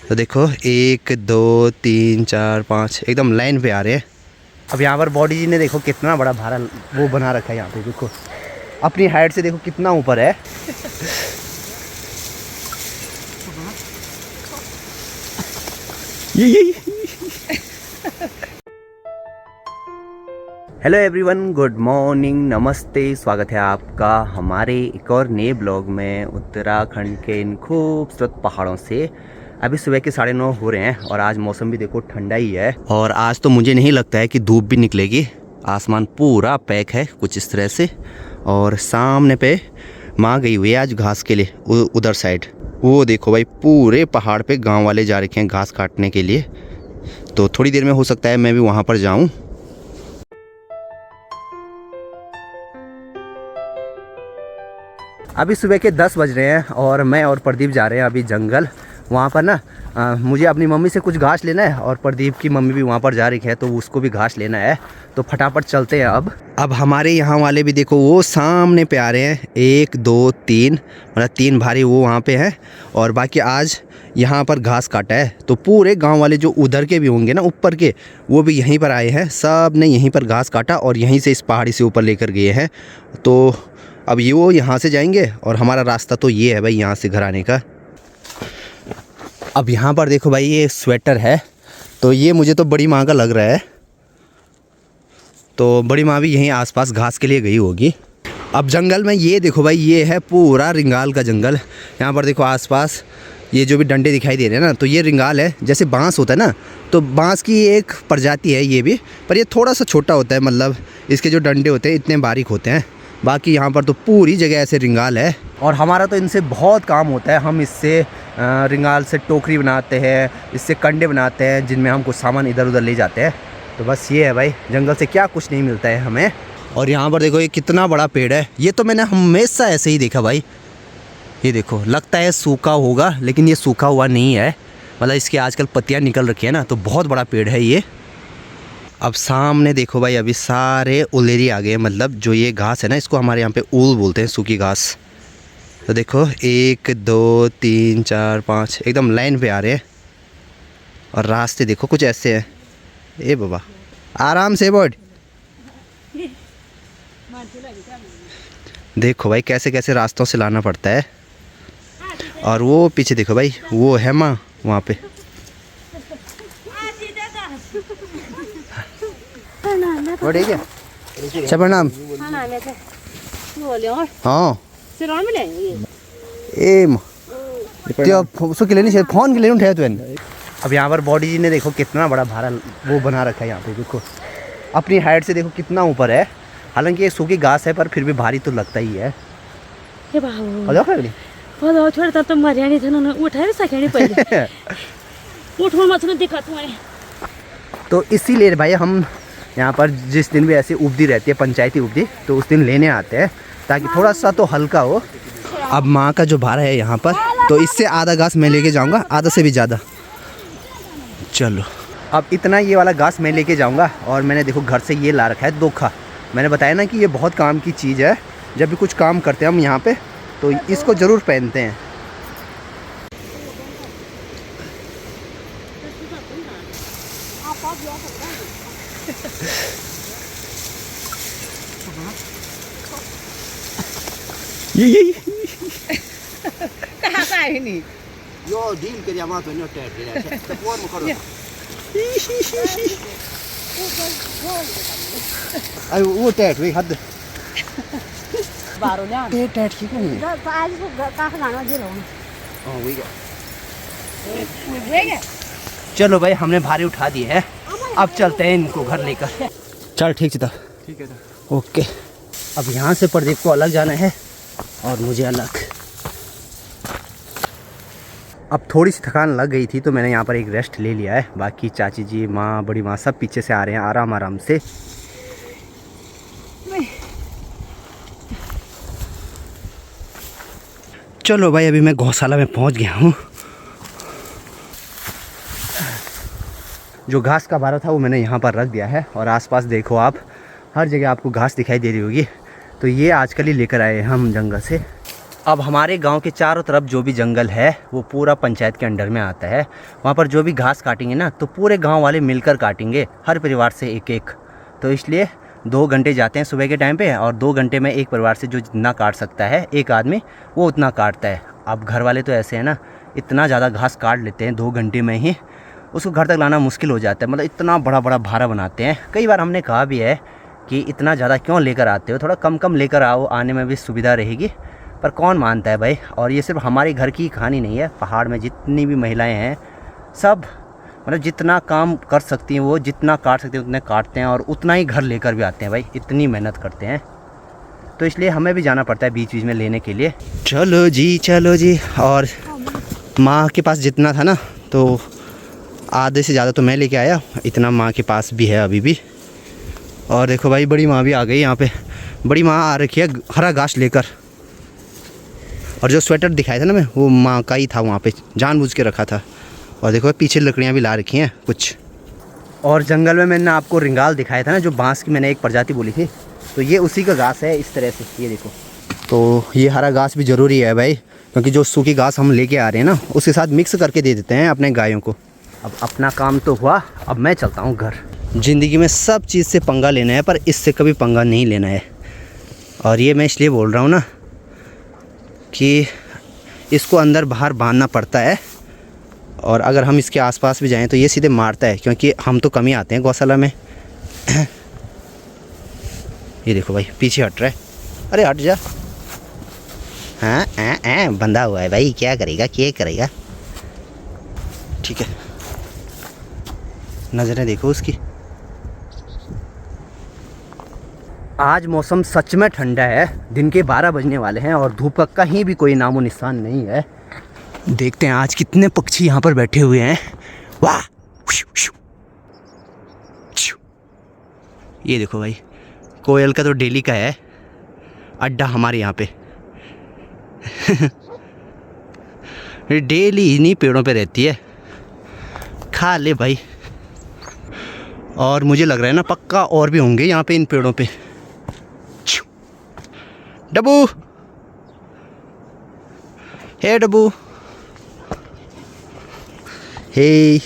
तो देखो 1 2 3 4 5 एकदम लाइन पे आ रहे हैं। अब यहाँ पर बॉडी जी ने देखो कितना बड़ा भारा वो बना रखा है। यहाँ पे देखो अपनी हाइट से देखो कितना ऊपर है। हेलो एवरीवन, गुड मॉर्निंग, नमस्ते। स्वागत है आपका हमारे एक और नए ब्लॉग में उत्तराखंड के इन खूबसूरत पहाड़ों से। अभी सुबह के 9:30 हो रहे हैं और आज मौसम भी देखो ठंडा ही है। और आज तो मुझे नहीं लगता है कि धूप भी निकलेगी। आसमान पूरा पैक है कुछ इस तरह से। और सामने पे माँ गई हुई है आज घास के लिए उधर साइड। वो देखो भाई, पूरे पहाड़ पे गाँव वाले जा रखे हैं घास काटने के लिए। तो थोड़ी देर में हो सकता है मैं भी वहाँ पर जाऊँ। अभी सुबह के 10 बज रहे हैं और मैं और प्रदीप जा रहे हैं अभी जंगल। वहाँ पर ना मुझे अपनी मम्मी से कुछ घास लेना है और प्रदीप की मम्मी भी वहाँ पर जा रही है तो उसको भी घास लेना है। तो फटाफट चलते हैं। अब हमारे यहाँ वाले भी देखो वो सामने पे आ रहे हैं। 1 2 3 मतलब 3 भारी वो वहाँ पे हैं और बाकी आज यहाँ पर घास काटा है। तो पूरे गांव वाले जो उधर के भी होंगे ना ऊपर के, वो भी यहीं पर आए हैं। सब ने यहीं पर घास काटा और यहीं से इस पहाड़ी से ऊपर लेकर गए हैं। तो अब ये वो यहाँ से जाएंगे और हमारा रास्ता तो ये है भाई यहाँ से घर आने का। अब यहाँ पर देखो भाई ये स्वेटर है, तो ये मुझे तो बड़ी माँ का लग रहा है। तो बड़ी माँ भी यहीं आसपास घास के लिए गई होगी। अब जंगल में ये देखो भाई, ये है पूरा रिंगाल का जंगल। यहाँ पर देखो आसपास ये जो भी डंडे दिखाई दे रहे हैं ना, तो ये रिंगाल है। जैसे बांस होता है ना, तो बांस की एक प्रजाति है ये भी, पर ये थोड़ा सा छोटा होता है। मतलब इसके जो डंडे होते हैं इतने बारीक होते हैं। बाकी यहाँ पर तो पूरी जगह ऐसे रिंगाल है और हमारा तो इनसे बहुत काम होता है। हम इससे रिंगाल से टोकरी बनाते हैं, इससे कंडे बनाते हैं जिनमें हम कुछ सामान इधर उधर ले जाते हैं। तो बस ये है भाई, जंगल से क्या कुछ नहीं मिलता है हमें। और यहाँ पर देखो ये कितना बड़ा पेड़ है। ये तो मैंने हमेशा ऐसे ही देखा भाई। ये देखो लगता है सूखा होगा लेकिन ये सूखा हुआ नहीं है। मतलब इसकी आजकल पत्तियाँ निकल रखी है ना, तो बहुत बड़ा पेड़ है ये। अब सामने देखो भाई, अभी सारे उलेरी आ गए। मतलब जो ये घास है ना, इसको हमारे यहाँ पे ऊल बोलते हैं, सूखी घास। तो देखो 1 2 3 4 5 एकदम लाइन पे आ रहे हैं। और रास्ते देखो कुछ ऐसे हैं। ए बाबा आराम से बोर्ड। देखो भाई कैसे कैसे रास्तों से लाना पड़ता है। और वो पीछे देखो भाई, वो है माँ वहाँ पे। ठीक है, अच्छा प्रणाम। हाँ उसको नहीं फ़ोन के लिए उठाया तो। अब यहाँ पर बॉडी जी ने देखो कितना बड़ा भारा वो बना रखा है। यहाँ पे देखो अपनी हाइट से देखो कितना ऊपर है। हालांकि ये सूखी घास है पर फिर भी भारी तो लगता ही है। तो इसीलिए भाई हम यहाँ पर जिस दिन भी ऐसी उपदी रहती है, पंचायती उपदी, तो उस दिन लेने आते हैं ताकि थोड़ा सा तो हल्का हो। अब माँ का जो भारा है यहाँ पर, तो इससे आधा घास मैं लेके जाऊँगा, आधा से भी ज़्यादा। चलो अब इतना ये वाला घास मैं लेके जाऊँगा। और मैंने देखो घर से ये ला रखा है दोखा। मैंने बताया ना कि ये बहुत काम की चीज़ है। जब भी कुछ काम करते हैं हम यहाँ पे तो इसको ज़रूर पहनते हैं। ये कहाँ का है नहीं यो डील के जामा तो नहीं टैट के ऐसे तो कौन मुकरो अरे वो टैट वे हद बारो ना ये टैट की नहीं आज को का खाना दे रहा हूं। हां वही है। चलो भाई हमने भारी उठा दिए है, अब चलते हैं इनको घर लेकर। चल ठीक है, ठीक है ओके। अब यहाँ से प्रदीप को अलग जाना है और मुझे अलग। अब थोड़ी सी थकान लग गई थी तो मैंने यहाँ पर एक रेस्ट ले लिया है। बाकी चाची जी, माँ, बड़ी माँ सब पीछे से आ रहे हैं आराम आराम से। चलो भाई अभी मैं गौशाला में पहुँच गया हूँ। जो घास का भारा था वो मैंने यहाँ पर रख दिया है और आसपास देखो आप, हर जगह आपको घास दिखाई दे रही होगी। तो ये आजकल ही लेकर आए हैं हम जंगल से। अब हमारे गांव के चारों तरफ जो भी जंगल है वो पूरा पंचायत के अंडर में आता है। वहाँ पर जो भी घास काटेंगे ना तो पूरे गांव वाले मिलकर काटेंगे, हर परिवार से एक एक। तो इसलिए 2 घंटे जाते हैं सुबह के टाइम पे, और 2 घंटे में एक परिवार से जो जितना काट सकता है एक आदमी वो उतना काटता है। अब घर वाले तो ऐसे हैं ना, इतना ज़्यादा घास काट लेते हैं 2 घंटे में ही, उसको घर तक लाना मुश्किल हो जाता है। मतलब इतना बड़ा बड़ा भारा बनाते हैं। कई बार हमने कहा भी है कि इतना ज़्यादा क्यों लेकर आते हो, थोड़ा कम कम लेकर आओ, आने में भी सुविधा रहेगी, पर कौन मानता है भाई। और ये सिर्फ हमारे घर की कहानी नहीं है, पहाड़ में जितनी भी महिलाएं हैं सब मतलब जितना काम कर सकती हैं वो जितना काट सकती हैं उतने काटते हैं, और उतना ही घर लेकर भी आते हैं भाई, इतनी मेहनत करते हैं। तो इसलिए हमें भी जाना पड़ता है बीच बीच में लेने के लिए। चलो जी। और माँ के पास जितना था ना तो आधे से ज़्यादा तो मैं लेके आया, इतना माँ के पास भी है अभी भी। और देखो भाई बड़ी माँ भी आ गई यहाँ पे, बड़ी माँ आ रखी है हरा घास लेकर। और जो स्वेटर दिखाया था ना मैं, वो माँ का ही था, वहाँ पे जानबूझ के रखा था। और देखो पीछे लकड़ियाँ भी ला रखी हैं कुछ। और जंगल में मैंने आपको रिंगाल दिखाया था ना, जो बांस की मैंने एक प्रजाति बोली थी, तो ये उसी का घास है इस तरह से, ये देखो। तो ये हरा घास भी ज़रूरी है भाई, क्योंकि जो सूखी घास हम लेके आ रहे हैं ना उसके साथ मिक्स करके दे देते हैं अपने गायों को। अब अपना काम तो हुआ, अब मैं चलता हूँ घर। ज़िंदगी में सब चीज़ से पंगा लेना है, पर इससे कभी पंगा नहीं लेना है। और ये मैं इसलिए बोल रहा हूँ ना कि इसको अंदर बाहर बांधना पड़ता है, और अगर हम इसके आसपास भी जाएं तो ये सीधे मारता है, क्योंकि हम तो कम ही आते हैं गौशाला में। ये देखो भाई पीछे हट रहा है, अरे हट जा। हाँ बंधा हुआ है भाई, क्या करेगा। ठीक है, नज़रें देखो उसकी। आज मौसम सच में ठंडा है, दिन के 12 बजने वाले हैं और धूप का कहीं भी कोई नामो निशान नहीं है। देखते हैं आज कितने पक्षी यहाँ पर बैठे हुए हैं। वाह, ये देखो भाई, कोयल का तो डेली का है अड्डा हमारे यहाँ पे। डेली इन्हीं पेड़ों पे रहती है, खा ले भाई। और मुझे लग रहा है ना पक्का और भी होंगे यहाँ पे इन पेड़ों पे। डब्बू, हे डब्बू, हे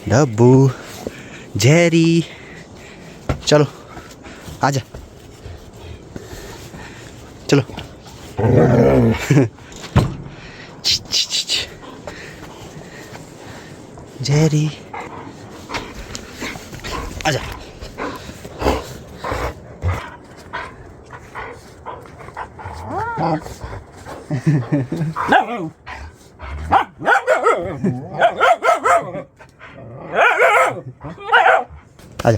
डब्बू, जेरी, चलो आजा, चलो। जेरी आजा। आजा।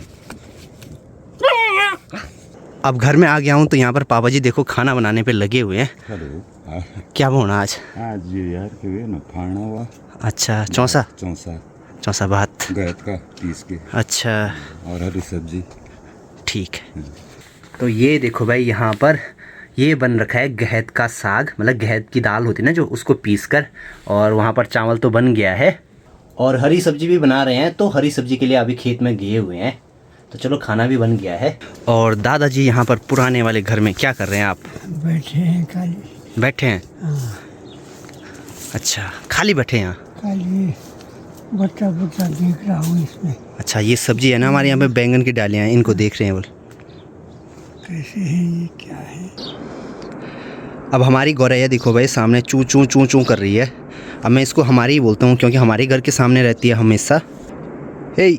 अब घर में आ गया हूँ तो यहाँ पर पापा जी देखो खाना बनाने पे लगे हुए हैं। हेलो। क्या होना आज ये यार के ना खाना हुआ। अच्छा, चौसा भात गैत का पीस के। अच्छा, और हरी सब्जी। ठीक है। तो ये देखो भाई यहाँ पर ये बन रखा है गहत का साग, मतलब गहत की दाल होती है ना जो, उसको पीसकर। और वहाँ पर चावल तो बन गया है और हरी सब्जी भी बना रहे हैं। तो हरी सब्जी के लिए अभी खेत में गए हुए हैं, तो चलो खाना भी बन गया है। और दादाजी यहाँ पर पुराने वाले घर में क्या कर रहे हैं आप? बैठे हैं खाली। बैठे हैं? हाँ। अच्छा, खाली बैठे हैं यहाँ? खाली बच्चा देख रहा हूँ इसमें। अच्छा, ये सब्जी है ना हमारे यहाँ पे बैंगन की डालियाँ हैं, इनको देख रहे हैं बोल। कैसे है ये, क्या है? अब हमारी गौरैया देखो भाई सामने चू चू चू चू कर रही है। अब मैं इसको हमारी ही बोलता हूँ क्योंकि हमारे घर के सामने रहती है हमेशा। हे,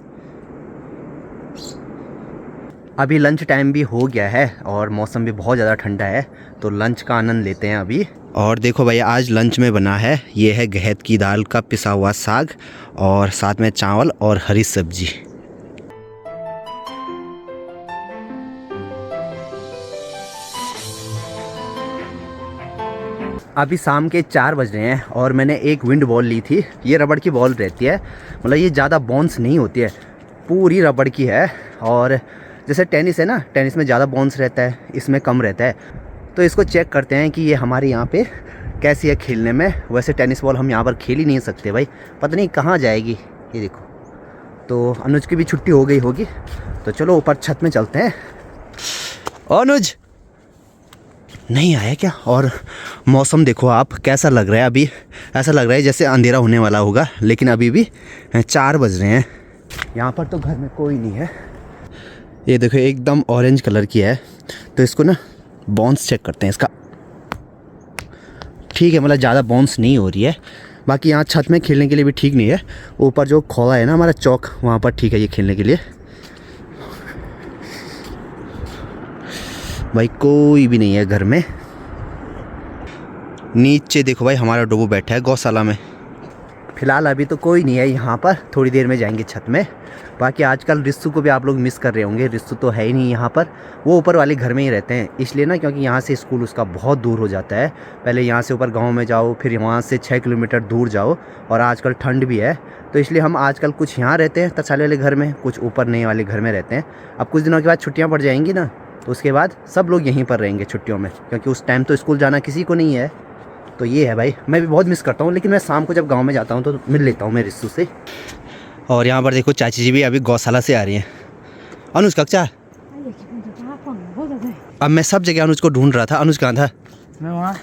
अभी लंच टाइम भी हो गया है और मौसम भी बहुत ज़्यादा ठंडा है, तो लंच का आनंद लेते हैं अभी। और देखो भाई आज लंच में बना है, ये है गहत की दाल का पिसा हुआ साग और साथ में चावल और हरी सब्जी। अभी शाम के 4 बज रहे हैं और मैंने एक विंड बॉल ली थी। ये रबड़ की बॉल रहती है, मतलब ये ज़्यादा बाउंस नहीं होती है, पूरी रबड़ की है। और जैसे टेनिस है ना, टेनिस में ज़्यादा बाउंस रहता है, इसमें कम रहता है। तो इसको चेक करते हैं कि ये हमारे यहाँ पे कैसी है खेलने में। वैसे टेनिस बॉल हम यहाँ पर खेल ही नहीं सकते भाई, पता नहीं कहाँ जाएगी। ये देखो, तो अनुज की भी छुट्टी हो गई होगी, तो चलो ऊपर छत में चलते हैं। अनुज नहीं आया क्या? और मौसम देखो आप कैसा लग रहा है अभी, ऐसा लग रहा है जैसे अंधेरा होने वाला होगा, लेकिन अभी भी 4 बज रहे हैं। यहाँ पर तो घर में कोई नहीं है। ये देखो एकदम ऑरेंज कलर की है, तो इसको ना बाउंस चेक करते हैं इसका। ठीक है, मतलब ज़्यादा बाउंस नहीं हो रही है। बाकी यहाँ छत में खेलने के लिए भी ठीक नहीं है। ऊपर जो खोला है ना हमारा चौक, वहाँ पर ठीक है ये खेलने के लिए। भाई कोई भी नहीं है घर में। नीचे देखो भाई हमारा डोबो बैठा है गौशाला में। फ़िलहाल अभी तो कोई नहीं है यहाँ पर, थोड़ी देर में जाएंगे छत में। बाकी आजकल रिस्सू को भी आप लोग मिस कर रहे होंगे। रिस्सू तो है ही नहीं यहाँ पर, वो ऊपर वाले घर में ही रहते हैं। इसलिए ना, क्योंकि यहाँ से स्कूल उसका बहुत दूर हो जाता है। पहले यहाँ से ऊपर गांव में जाओ, फिर वहाँ से 6 किलोमीटर दूर जाओ, और आजकल ठंड भी है, तो इसलिए हम आजकल कुछ यहाँ रहते हैं तसाले वाले घर में, कुछ ऊपर नए वाले घर में रहते हैं। अब कुछ दिनों के बाद छुट्टियाँ पड़ जाएंगी ना, तो उसके बाद सब लोग यहीं पर रहेंगे छुट्टियों में, क्योंकि उस टाइम तो स्कूल जाना किसी को नहीं है। तो ये है भाई, मैं भी बहुत मिस करता हूँ, लेकिन मैं शाम को जब गांव में जाता हूँ तो मिल लेता हूँ मैं रिस्सू से। और यहाँ पर देखो चाची जी भी अभी गौशाला से आ रही हैं। अनुज कक्षा, अब मैं सब जगह अनुज को ढूंढ रहा था। अनुज कहाँ था? मैं वहाँ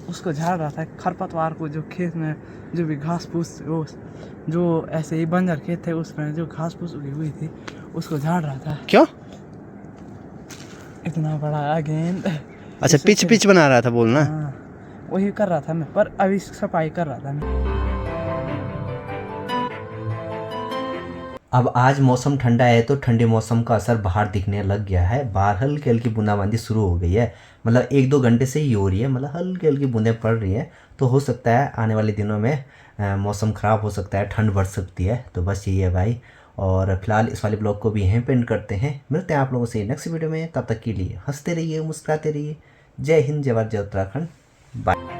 उसको झाड़ रहा था, खरपतवार को, जो खेत में जो भी घास फूस, वो जो ऐसे ही बंजर खेत थे उसमें जो घास फूस उगी हुई थी, उसको झाड़ रहा था। क्यों? इतना बड़ा गेंद। अच्छा, पिच बना रहा था बोलना। हाँ, वही कर रहा था मैं, पर अभी सफाई कर रहा था मैं। अब आज मौसम ठंडा है, तो ठंडे मौसम का असर बाहर दिखने लग गया है। बाहर हल्की हल्की बूंदाबांदी शुरू हो गई है, मतलब 1-2 घंटे से ही हो रही है, मतलब हल्की हल्की बूंदें पड़ रही हैं। तो हो सकता है आने वाले दिनों में मौसम ख़राब हो सकता है, ठंड बढ़ सकती है। तो बस यही है भाई। और फिलहाल इस वाले ब्लॉग को भी यहीं पे एंड करते हैं। मिलते हैं आप लोगों से नेक्स्ट वीडियो में। तब तक के लिए हंसते रहिए, मुस्कुराते रहिए। जय हिंद, जय भारत, जय उत्तराखंड। बाय।